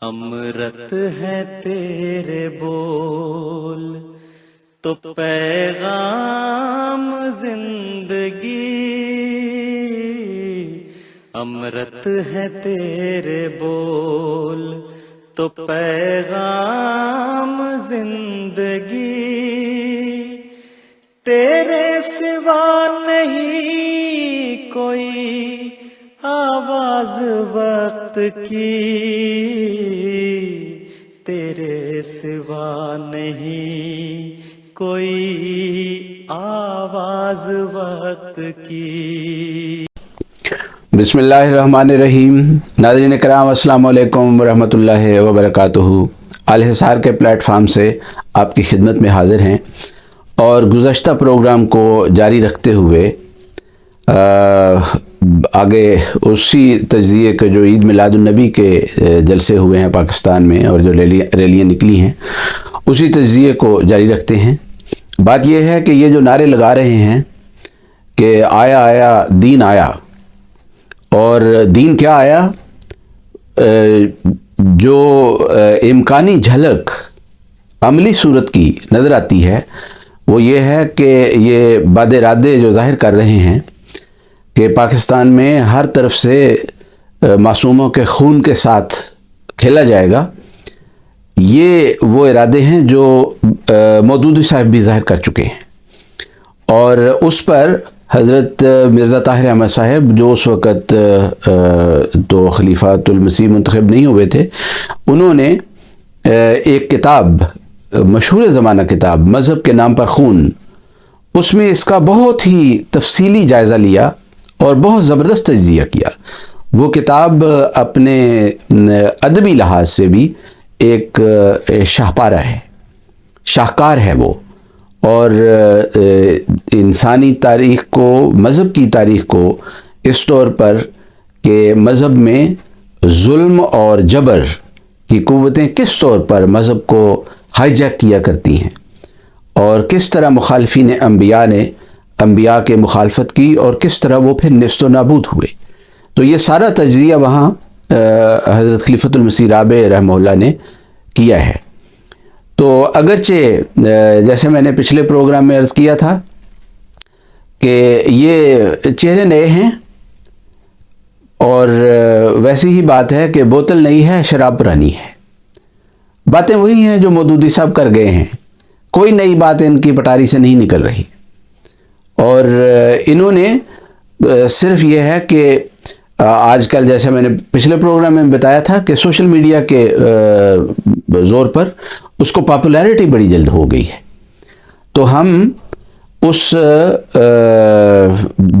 امرت ہے تیرے بول تو پیغام زندگی، امرت ہے تیرے بول تو پیغام زندگی، تیرے سوا نہیں کوئی آواز وقت کی، تیرے سوا نہیں کوئی آواز وقت کی۔ بسم اللہ الرحمن الرحیم۔ ناظرین کرام السلام علیکم ورحمۃ اللہ وبرکاتہ۔ الحصار کے پلیٹ فارم سے آپ کی خدمت میں حاضر ہیں، اور گزشتہ پروگرام کو جاری رکھتے ہوئے آگے اسی تجزیے کے جو عید میلاد النبی کے جلسے ہوئے ہیں پاکستان میں اور جو ریلیاں نکلی ہیں، اسی تجزیے کو جاری رکھتے ہیں۔ بات یہ ہے کہ یہ جو نعرے لگا رہے ہیں کہ آیا آیا دین آیا، اور دین کیا آیا؟ جو امکانی جھلک عملی صورت کی نظر آتی ہے وہ یہ ہے کہ یہ باد ارادے جو ظاہر کر رہے ہیں کہ پاکستان میں ہر طرف سے معصوموں کے خون کے ساتھ کھیلا جائے گا، یہ وہ ارادے ہیں جو مودودی صاحب بھی ظاہر کر چکے ہیں، اور اس پر حضرت مرزا طاہر احمد صاحب جو اس وقت تو خلیفۃ المسیح منتخب نہیں ہوئے تھے، انہوں نے ایک کتاب، مشہور زمانہ کتاب مذہب کے نام پر خون، اس میں اس کا بہت ہی تفصیلی جائزہ لیا اور بہت زبردست تجزیہ کیا۔ وہ کتاب اپنے ادبی لحاظ سے بھی ایک شاہپارہ ہے، شاہکار ہے وہ، اور انسانی تاریخ کو، مذہب کی تاریخ کو اس طور پر کہ مذہب میں ظلم اور جبر کی قوتیں کس طور پر مذہب کو ہائی جیک کیا کرتی ہیں، اور کس طرح مخالفین انبیاء نے انبیاء کے مخالفت کی، اور کس طرح وہ پھر نیست و نابود ہوئے۔ تو یہ سارا تجزیہ وہاں حضرت خلیفۃ المسیح رابع رحمہ اللہ نے کیا ہے۔ تو اگرچہ جیسے میں نے پچھلے پروگرام میں عرض کیا تھا کہ یہ چہرے نئے ہیں، اور ویسی ہی بات ہے کہ بوتل نئی ہے شراب پرانی ہے، باتیں وہی ہیں جو مودودی صاحب کر گئے ہیں، کوئی نئی بات ان کی پٹاری سے نہیں نکل رہی، اور انہوں نے صرف یہ ہے کہ آج کل جیسے میں نے پچھلے پروگرام میں بتایا تھا کہ سوشل میڈیا کے زور پر اس کو پاپولیرٹی بڑی جلد ہو گئی ہے، تو ہم اس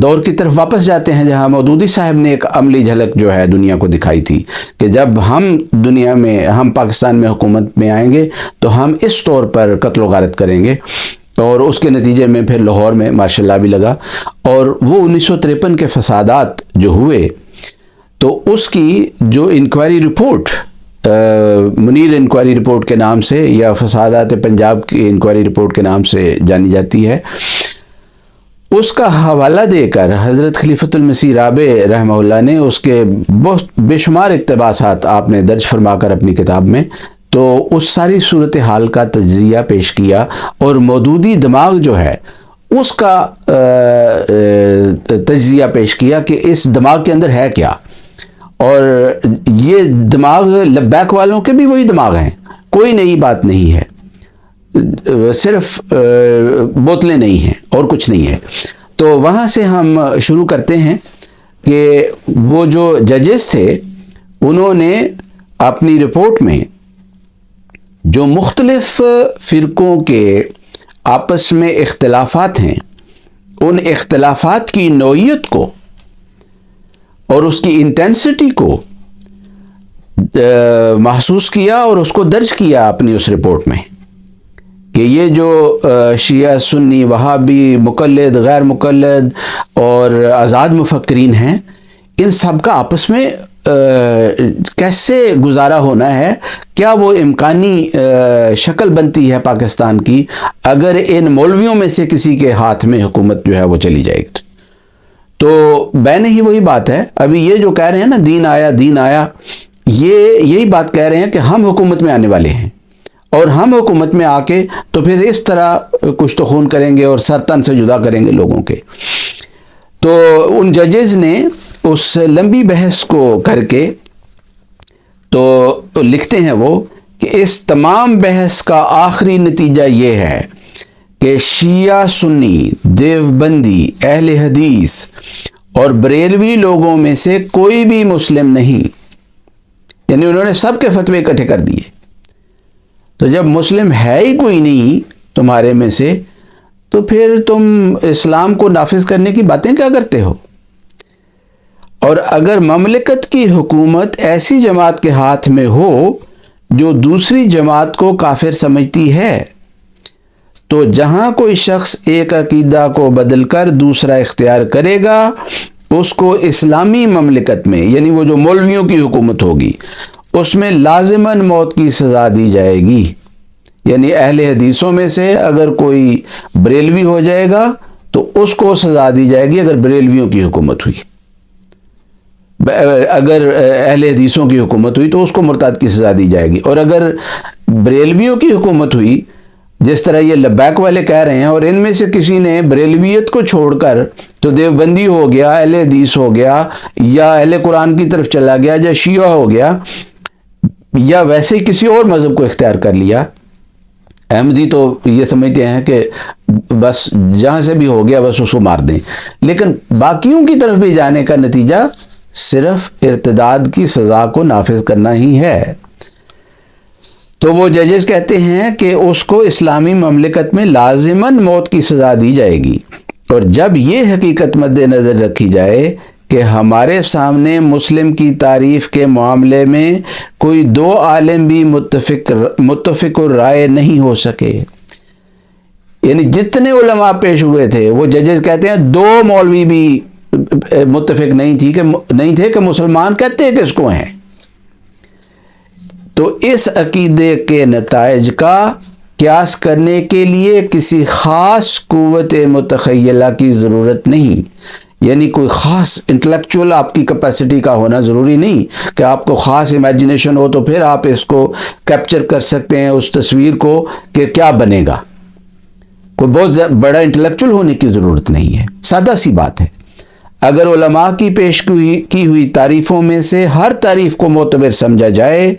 دور کی طرف واپس جاتے ہیں جہاں مودودی صاحب نے ایک عملی جھلک جو ہے دنیا کو دکھائی تھی کہ جب ہم دنیا میں، ہم پاکستان میں حکومت میں آئیں گے تو ہم اس طور پر قتل و غارت کریں گے، اور اس کے نتیجے میں پھر لاہور میں مارشل لا بھی لگا، اور وہ 1953 کے فسادات جو ہوئے تو اس کی جو inquiry report, Munir inquiry report کے نام سے یا فسادات پنجاب کی انکوائری رپورٹ کے نام سے جانی جاتی ہے، اس کا حوالہ دے کر حضرت خلیفۃ المسیح رابع رحمہ اللہ نے اس کے بہت بے شمار اقتباسات آپ نے درج فرما کر اپنی کتاب میں تو اس ساری صورتحال کا تجزیہ پیش کیا، اور مودودی دماغ جو ہے اس کا تجزیہ پیش کیا کہ اس دماغ کے اندر ہے کیا، اور یہ دماغ لبیک والوں کے بھی وہی دماغ ہیں، کوئی نئی بات نہیں ہے، صرف بوتلیں نہیں ہیں اور کچھ نہیں ہے۔ تو وہاں سے ہم شروع کرتے ہیں کہ وہ جو ججز تھے انہوں نے اپنی رپورٹ میں جو مختلف فرقوں کے آپس میں اختلافات ہیں، ان اختلافات کی نوعیت کو اور اس کی انٹینسٹی کو محسوس کیا اور اس کو درج کیا اپنی اس رپورٹ میں کہ یہ جو شیعہ، سنی، وہابی، مقلد، غیر مقلد اور آزاد مفکرین ہیں، ان سب کا آپس میں کیسے گزارا ہونا ہے، کیا وہ امکانی شکل بنتی ہے پاکستان کی اگر ان مولویوں میں سے کسی کے ہاتھ میں حکومت جو ہے وہ چلی جائے گی۔ تو بین ہی وہی بات ہے، ابھی یہ جو کہہ رہے ہیں نا دین آیا دین آیا، یہ یہی بات کہہ رہے ہیں کہ ہم حکومت میں آنے والے ہیں، اور ہم حکومت میں آ کے تو پھر اس طرح کچھ تو خون کریں گے اور سر تن سے جدا کریں گے لوگوں کے۔ تو ان ججز نے اس لمبی بحث کو کر کے تو لکھتے ہیں وہ کہ اس تمام بحث کا آخری نتیجہ یہ ہے کہ شیعہ سنی، دیوبندی، اہل حدیث اور بریلوی لوگوں میں سے کوئی بھی مسلم نہیں، یعنی انہوں نے سب کے فتوے اکٹھے کر دیے۔ تو جب مسلم ہے ہی کوئی نہیں تمہارے میں سے، تو پھر تم اسلام کو نافذ کرنے کی باتیں کیا کرتے ہو؟ اور اگر مملکت کی حکومت ایسی جماعت کے ہاتھ میں ہو جو دوسری جماعت کو کافر سمجھتی ہے، تو جہاں کوئی شخص ایک عقیدہ کو بدل کر دوسرا اختیار کرے گا، اس کو اسلامی مملکت میں، یعنی وہ جو مولویوں کی حکومت ہوگی، اس میں لازماً موت کی سزا دی جائے گی۔ یعنی اہل حدیثوں میں سے اگر کوئی بریلوی ہو جائے گا تو اس کو سزا دی جائے گی اگر بریلویوں کی حکومت ہوئی، اگر اہل حدیثوں کی حکومت ہوئی تو اس کو مرتد کی سزا دی جائے گی، اور اگر بریلویوں کی حکومت ہوئی، جس طرح یہ لبیک والے کہہ رہے ہیں، اور ان میں سے کسی نے بریلویت کو چھوڑ کر تو دیوبندی ہو گیا، اہل حدیث ہو گیا، یا اہل قرآن کی طرف چلا گیا، یا شیعہ ہو گیا، یا ویسے ہی کسی اور مذہب کو اختیار کر لیا۔ احمدی تو یہ سمجھتے ہیں کہ بس جہاں سے بھی ہو گیا بس اس کو مار دیں، لیکن باقیوں کی طرف بھی جانے کا نتیجہ صرف ارتداد کی سزا کو نافذ کرنا ہی ہے۔ تو وہ ججز کہتے ہیں کہ اس کو اسلامی مملکت میں لازماً موت کی سزا دی جائے گی، اور جب یہ حقیقت مد نظر رکھی جائے کہ ہمارے سامنے مسلم کی تعریف کے معاملے میں کوئی دو عالم بھی متفق الرائے نہیں ہو سکے، یعنی جتنے علماء پیش ہوئے تھے، وہ ججز کہتے ہیں دو مولوی بھی متفق نہیں تھے کہ مسلمان کہتے کس کو ہیں، تو اس عقیدے کے نتائج کا قیاس کرنے کے لیے کسی خاص قوت متخیلہ کی ضرورت نہیں، یعنی کوئی خاص انٹلیکچوئل آپ کی کیپیسٹی کا ہونا ضروری نہیں کہ آپ کو خاص امیجنیشن ہو تو پھر آپ اس کو کیپچر کر سکتے ہیں اس تصویر کو کہ کیا بنے گا۔ کوئی بہت بڑا انٹلیکچوئل ہونے کی ضرورت نہیں ہے، سادہ سی بات ہے۔ اگر علماء کی پیش کی ہوئی تعریفوں میں سے ہر تعریف کو معتبر سمجھا جائے،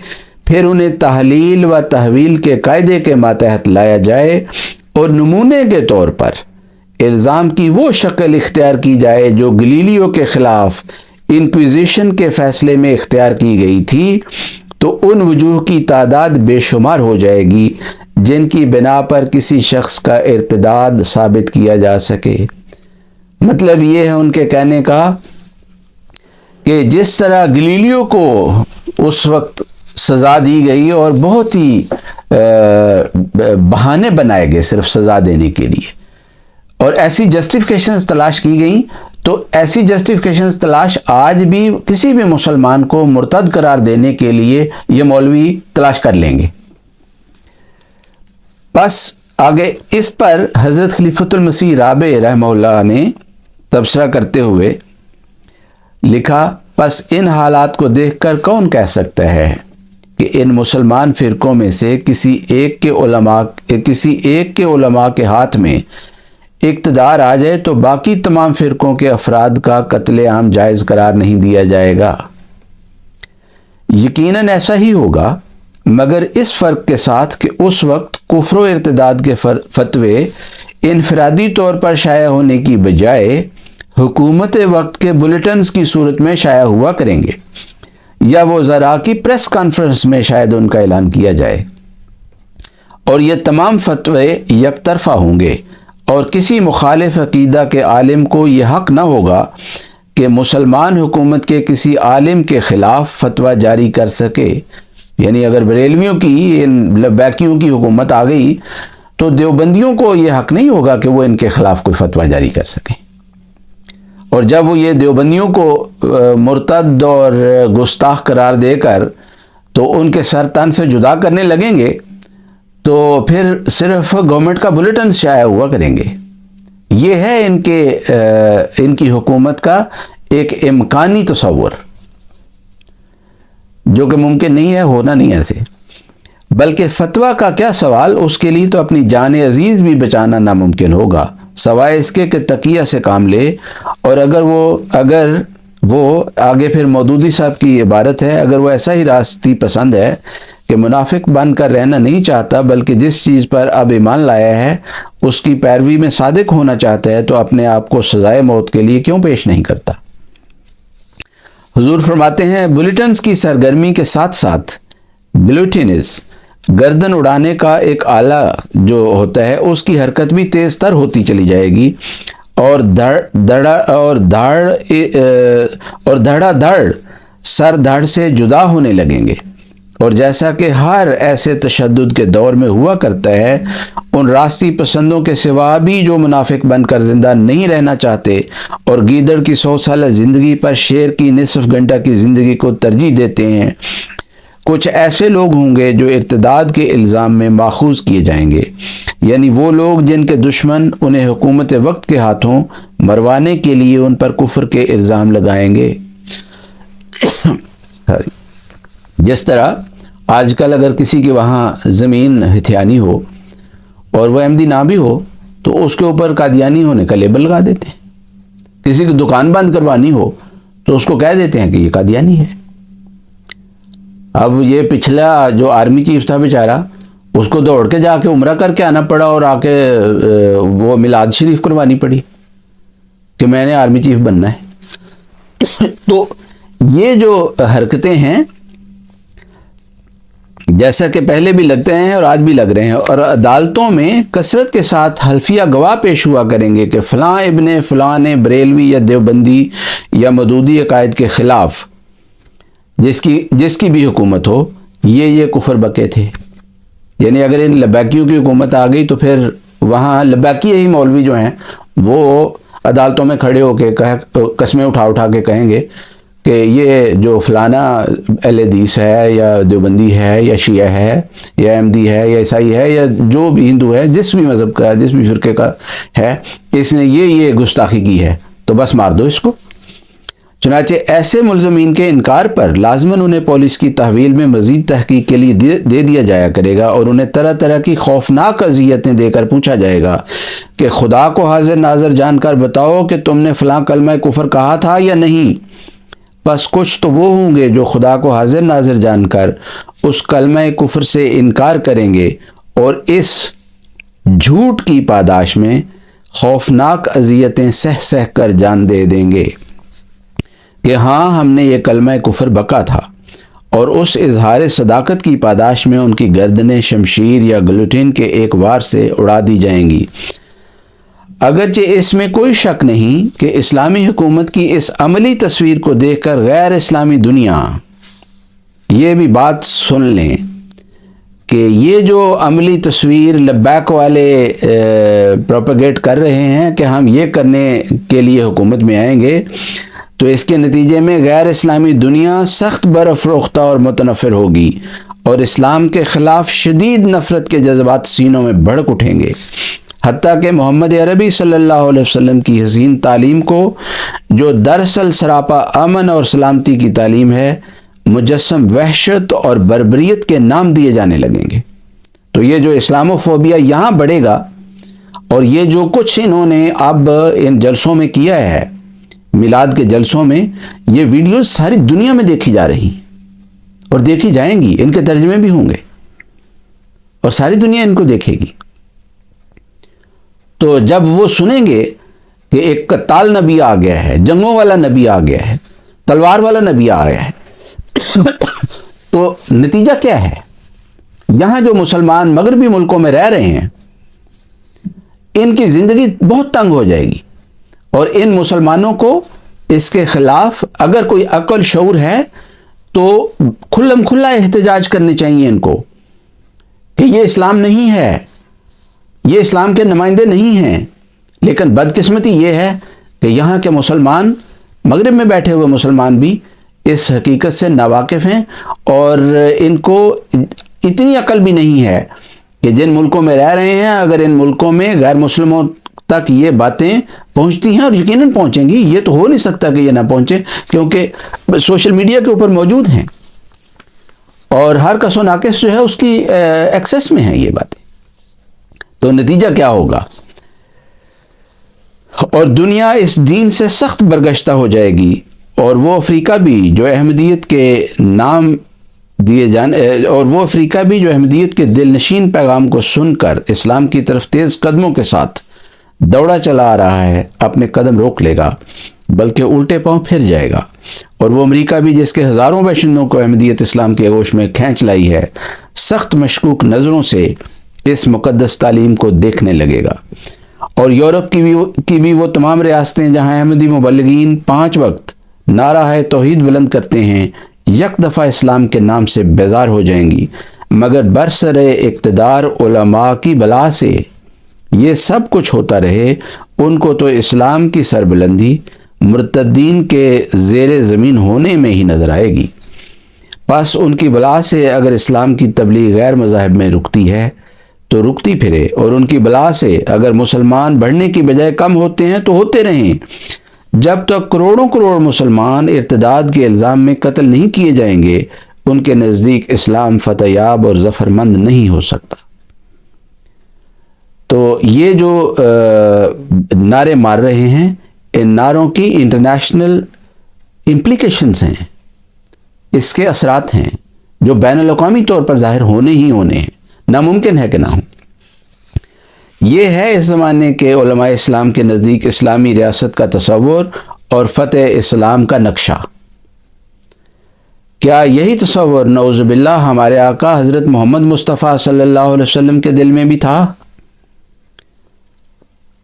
پھر انہیں تحلیل و تحویل کے قاعدے کے ماتحت لایا جائے، اور نمونے کے طور پر الزام کی وہ شکل اختیار کی جائے جو گلیلیو کے خلاف انکویزیشن کے فیصلے میں اختیار کی گئی تھی، تو ان وجوہ کی تعداد بے شمار ہو جائے گی جن کی بنا پر کسی شخص کا ارتداد ثابت کیا جا سکے۔ مطلب یہ ہے ان کے کہنے کا کہ جس طرح گلیلیو کو اس وقت سزا دی گئی اور بہت ہی بہانے بنائے گئے صرف سزا دینے کے لیے، اور ایسی جسٹیفیکیشنز تلاش کی گئیں، تو ایسی جسٹیفیکیشنز تلاش آج بھی کسی بھی مسلمان کو مرتد قرار دینے کے لیے یہ مولوی تلاش کر لیں گے۔ بس آگے اس پر حضرت خلیفۃ المسیح رابع رحمہ اللہ نے تبصرہ کرتے ہوئے لکھا، پس ان حالات کو دیکھ کر کون کہہ سکتا ہے کہ ان مسلمان فرقوں میں سے کسی ایک کے علماء کے ہاتھ میں اقتدار آ جائے تو باقی تمام فرقوں کے افراد کا قتل عام جائز قرار نہیں دیا جائے گا۔ یقیناً ایسا ہی ہوگا، مگر اس فرق کے ساتھ کہ اس وقت کفر و ارتداد کے فتوے انفرادی طور پر شائع ہونے کی بجائے حکومت وقت کے بلیٹنز کی صورت میں شائع ہوا کریں گے، یا وہ ذرا کی پریس کانفرنس میں شاید ان کا اعلان کیا جائے، اور یہ تمام فتوے یک طرفہ ہوں گے، اور کسی مخالف عقیدہ کے عالم کو یہ حق نہ ہوگا کہ مسلمان حکومت کے کسی عالم کے خلاف فتویٰ جاری کر سکے۔ یعنی اگر بریلویوں کی، لبیکیوں کی حکومت آ گئی تو دیوبندیوں کو یہ حق نہیں ہوگا کہ وہ ان کے خلاف کوئی فتویٰ جاری کر سکیں، اور جب وہ یہ دیوبندیوں کو مرتد اور گستاخ قرار دے کر تو ان کے سر تن سے جدا کرنے لگیں گے، تو پھر صرف گورنمنٹ کا بلیٹن شائع ہوا کریں گے۔ یہ ہے ان کی حکومت کا ایک امکانی تصور۔ جو کہ ممکن نہیں ہے، ہونا نہیں ایسے، بلکہ فتویٰ کا کیا سوال، اس کے لیے تو اپنی جان عزیز بھی بچانا ناممکن ہوگا، سوائے اس کے کہ تقیہ سے کام لے۔ اور اگر وہ آگے پھر مودودی صاحب کی عبارت ہے، اگر وہ ایسا ہی راستی پسند ہے کہ منافق بن کر رہنا نہیں چاہتا بلکہ جس چیز پر اب ایمان لایا ہے اس کی پیروی میں صادق ہونا چاہتا ہے، تو اپنے آپ کو سزائے موت کے لیے کیوں پیش نہیں کرتا؟ حضور فرماتے ہیں بلیٹنز کی سرگرمی کے ساتھ ساتھ گلوٹینز، گردن اڑانے کا ایک آلہ جو ہوتا ہے، اس کی حرکت بھی تیز تر ہوتی چلی جائے گی اور دھڑا دھڑ سر دھڑ سے جدا ہونے لگیں گے۔ اور جیسا کہ ہر ایسے تشدد کے دور میں ہوا کرتا ہے، ان راستی پسندوں کے سوا بھی جو منافق بن کر زندہ نہیں رہنا چاہتے اور گیدڑ کی 100 سالہ زندگی پر شیر کی نصف گھنٹہ کی زندگی کو ترجیح دیتے ہیں، کچھ ایسے لوگ ہوں گے جو ارتداد کے الزام میں ماخوذ کیے جائیں گے، یعنی وہ لوگ جن کے دشمن انہیں حکومت وقت کے ہاتھوں مروانے کے لیے ان پر کفر کے الزام لگائیں گے۔ جس طرح آج کل اگر کسی کے وہاں زمین ہتھیانی ہو اور وہ احمدی نہ بھی ہو تو اس کے اوپر قادیانی ہونے کا لیبل لگا دیتے ہیں، کسی کی دکان بند کروانی ہو تو اس کو کہہ دیتے ہیں کہ یہ قادیانی ہے۔ اب یہ پچھلا جو آرمی چیف تھا بیچارہ، اس کو دوڑ کے جا کے عمرہ کر کے آنا پڑا اور آ کے وہ میلاد شریف کروانی پڑی کہ میں نے آرمی چیف بننا ہے۔ تو یہ جو حرکتیں ہیں جیسا کہ پہلے بھی لگتے ہیں اور آج بھی لگ رہے ہیں، اور عدالتوں میں کثرت کے ساتھ حلفیہ گواہ پیش ہوا کریں گے کہ فلاں ابن فلاں نے بریلوی یا دیوبندی یا مودودی عقائد کے خلاف جس کی بھی حکومت ہو یہ کفر بکے تھے۔ یعنی اگر ان لبیکیوں کی حکومت آ گئی تو پھر وہاں لبیکی ہی مولوی جو ہیں وہ عدالتوں میں کھڑے ہو کے قسمیں اٹھا کے کہیں گے کہ یہ جو فلانا اہل حدیث ہے یا دیوبندی ہے یا شیعہ ہے یا احمدی ہے یا عیسائی ہے یا جو بھی ہندو ہے، جس بھی مذہب کا ہے، جس بھی فرقے کا ہے، اس نے یہ گستاخی کی ہے تو بس مار دو اس کو۔ چنانچہ ایسے ملزمین کے انکار پر لازماً انہیں پولیس کی تحویل میں مزید تحقیق کے لیے دے دیا جایا کرے گا اور انہیں طرح طرح کی خوفناک اذیتیں دے کر پوچھا جائے گا کہ خدا کو حاضر ناظر جان کر بتاؤ کہ تم نے فلاں کلمہ کفر کہا تھا یا نہیں۔ بس کچھ تو وہ ہوں گے جو خدا کو حاضر ناظر جان کر اس کلمہ کفر سے انکار کریں گے اور اس جھوٹ کی پاداش میں خوفناک اذیتیں سہ کر جان دے دیں گے کہ ہاں ہم نے یہ کلمہ کفر بکا تھا، اور اس اظہار صداقت کی پاداش میں ان کی گردنیں شمشیر یا گلوٹین کے ایک وار سے اڑا دی جائیں گی۔ اگرچہ اس میں کوئی شک نہیں کہ اسلامی حکومت کی اس عملی تصویر کو دیکھ کر غیر اسلامی دنیا یہ بھی بات سن لیں کہ یہ جو عملی تصویر لبیک والے پروپیگیٹ کر رہے ہیں کہ ہم یہ کرنے کے لیے حکومت میں آئیں گے، تو اس کے نتیجے میں غیر اسلامی دنیا سخت برافروختہ اور متنفر ہوگی اور اسلام کے خلاف شدید نفرت کے جذبات سینوں میں بھڑک اٹھیں گے، حتیٰ کہ محمد عربی صلی اللہ علیہ وسلم کی حسین تعلیم کو، جو دراصل سراپا امن اور سلامتی کی تعلیم ہے، مجسم وحشت اور بربریت کے نام دیے جانے لگیں گے۔ تو یہ جو اسلاموفوبیا یہاں بڑھے گا، اور یہ جو کچھ انہوں نے اب ان جلسوں میں کیا ہے، میلاد کے جلسوں میں، یہ ویڈیوز ساری دنیا میں دیکھی جا رہی ہیں اور دیکھی جائیں گی، ان کے ترجمے بھی ہوں گے اور ساری دنیا ان کو دیکھے گی۔ تو جب وہ سنیں گے کہ ایک قتال نبی آ گیا ہے، جنگوں والا نبی آ گیا ہے، تلوار والا نبی آ گیا ہے، تو نتیجہ کیا ہے؟ یہاں جو مسلمان مغربی ملکوں میں رہ رہے ہیں، ان کی زندگی بہت تنگ ہو جائے گی، اور ان مسلمانوں کو اس کے خلاف اگر کوئی عقل شعور ہے تو کھلم کھلا احتجاج کرنے چاہیے ان کو کہ یہ اسلام نہیں ہے، یہ اسلام کے نمائندے نہیں ہیں۔ لیکن بدقسمتی یہ ہے کہ یہاں کے مسلمان، مغرب میں بیٹھے ہوئے مسلمان بھی اس حقیقت سے ناواقف ہیں، اور ان کو اتنی عقل بھی نہیں ہے کہ جن ملکوں میں رہ رہے ہیں، اگر ان ملکوں میں غیر مسلموں تک یہ باتیں پہنچتی ہیں، اور یقیناً پہنچیں گی، یہ تو ہو نہیں سکتا کہ یہ نہ پہنچے، کیونکہ سوشل میڈیا کے اوپر موجود ہیں۔ اور ہر کس و ناقص جو ہے اس کی ایکسیس میں ہیں یہ باتیں. تو نتیجہ کیا ہوگا؟ اور دنیا اس دین سے سخت برگشتہ ہو جائے گی، اور وہ افریقہ بھی جو احمدیت کے نام دیے اور وہ افریقہ بھی جو احمدیت کے دل نشین پیغام کو سن کر اسلام کی طرف تیز قدموں کے ساتھ دوڑا چلا آ رہا ہے، اپنے قدم روک لے گا بلکہ الٹے پاؤں پھر جائے گا. اور وہ امریکہ بھی جس کے ہزاروں باشندوں کو احمدیت اسلام کے آغوش میں کھینچ لائی ہے، سخت مشکوک نظروں سے اس مقدس تعلیم کو دیکھنے لگے گا. اور یورپ کی بھی وہ تمام ریاستیں جہاں احمدی مبلغین 5 وقت نعرہ توحید بلند کرتے ہیں، یک دفعہ اسلام کے نام سے بیزار ہو جائیں گی، مگر برسر اقتدار علماء کی بلا سے یہ سب کچھ ہوتا رہے، ان کو تو اسلام کی سربلندی مرتدین کے زیر زمین ہونے میں ہی نظر آئے گی. بس ان کی بلا سے اگر اسلام کی تبلیغ غیر مذاہب میں رکتی ہے تو رکتی پھرے، اور ان کی بلا سے اگر مسلمان بڑھنے کی بجائے کم ہوتے ہیں تو ہوتے رہیں، جب تک کروڑوں کروڑ مسلمان ارتداد کے الزام میں قتل نہیں کیے جائیں گے ان کے نزدیک اسلام فتح یاب اور ظفر مند نہیں ہو سکتا. تو یہ جو نعرے مار رہے ہیں، ان نعروں کی انٹرنیشنل امپلیکیشنز ہیں، اس کے اثرات ہیں جو بین الاقوامی طور پر ظاہر ہونے ہی ہونے ہیں، ناممکن ہے کہ نہ ہوں. یہ ہے اس زمانے کے علماء اسلام کے نزدیک اسلامی ریاست کا تصور اور فتح اسلام کا نقشہ. کیا یہی تصور نعوذ باللہ ہمارے آقا حضرت محمد مصطفیٰ صلی اللہ علیہ وسلم کے دل میں بھی تھا؟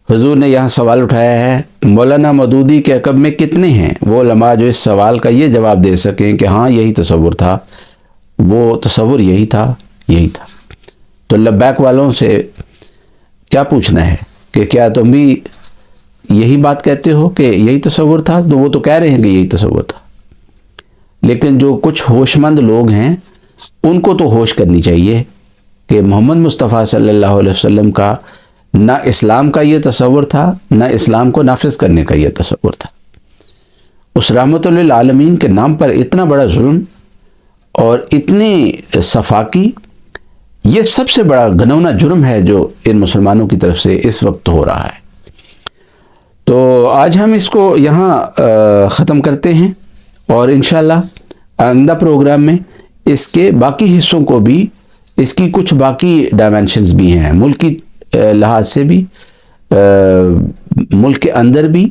حضور نے یہاں سوال اٹھایا ہے، مولانا مودودی کے عقب میں کتنے ہیں وہ علماء جو اس سوال کا یہ جواب دے سکیں کہ ہاں یہی تصور تھا، وہ تصور یہی تھا، یہی تھا. تو لبیک والوں سے کیا پوچھنا ہے کہ کیا تم بھی یہی بات کہتے ہو کہ یہی تصور تھا؟ تو وہ تو کہہ رہے ہیں کہ یہی تصور تھا، لیکن جو کچھ ہوش مند لوگ ہیں ان کو تو ہوش کرنی چاہیے کہ محمد مصطفیٰ صلی اللہ علیہ وسلم کا نہ اسلام کا یہ تصور تھا، نہ اسلام کو نافذ کرنے کا یہ تصور تھا. اس رحمت للعالمین کے نام پر اتنا بڑا ظلم اور اتنی صفاقی، یہ سب سے بڑا گھنونا جرم ہے جو ان مسلمانوں کی طرف سے اس وقت ہو رہا ہے. تو آج ہم اس کو یہاں ختم کرتے ہیں، اور انشاءاللہ آئندہ پروگرام میں اس کے باقی حصوں کو بھی، اس کی کچھ باقی ڈائمینشنز بھی ہیں، ملکی لحاظ سے بھی، ملک کے اندر بھی،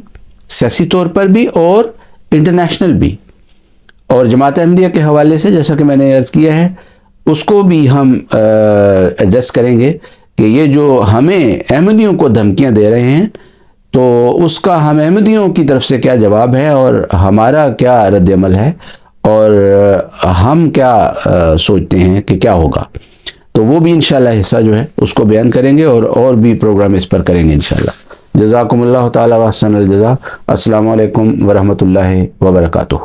سیاسی طور پر بھی، اور انٹرنیشنل بھی، اور جماعت احمدیہ کے حوالے سے جیسا کہ میں نے عرض کیا ہے اس کو بھی ہم ایڈریس کریں گے کہ یہ جو ہمیں احمدیوں کو دھمکیاں دے رہے ہیں تو اس کا ہم احمدیوں کی طرف سے کیا جواب ہے، اور ہمارا کیا رد عمل ہے، اور ہم کیا سوچتے ہیں کہ کیا ہوگا. تو وہ بھی انشاءاللہ حصہ جو ہے اس کو بیان کریں گے، اور بھی پروگرام اس پر کریں گے انشاءاللہ. جزاکم اللہ تعالی و احسن الجزا. السلام علیکم ورحمۃ اللہ وبرکاتہ.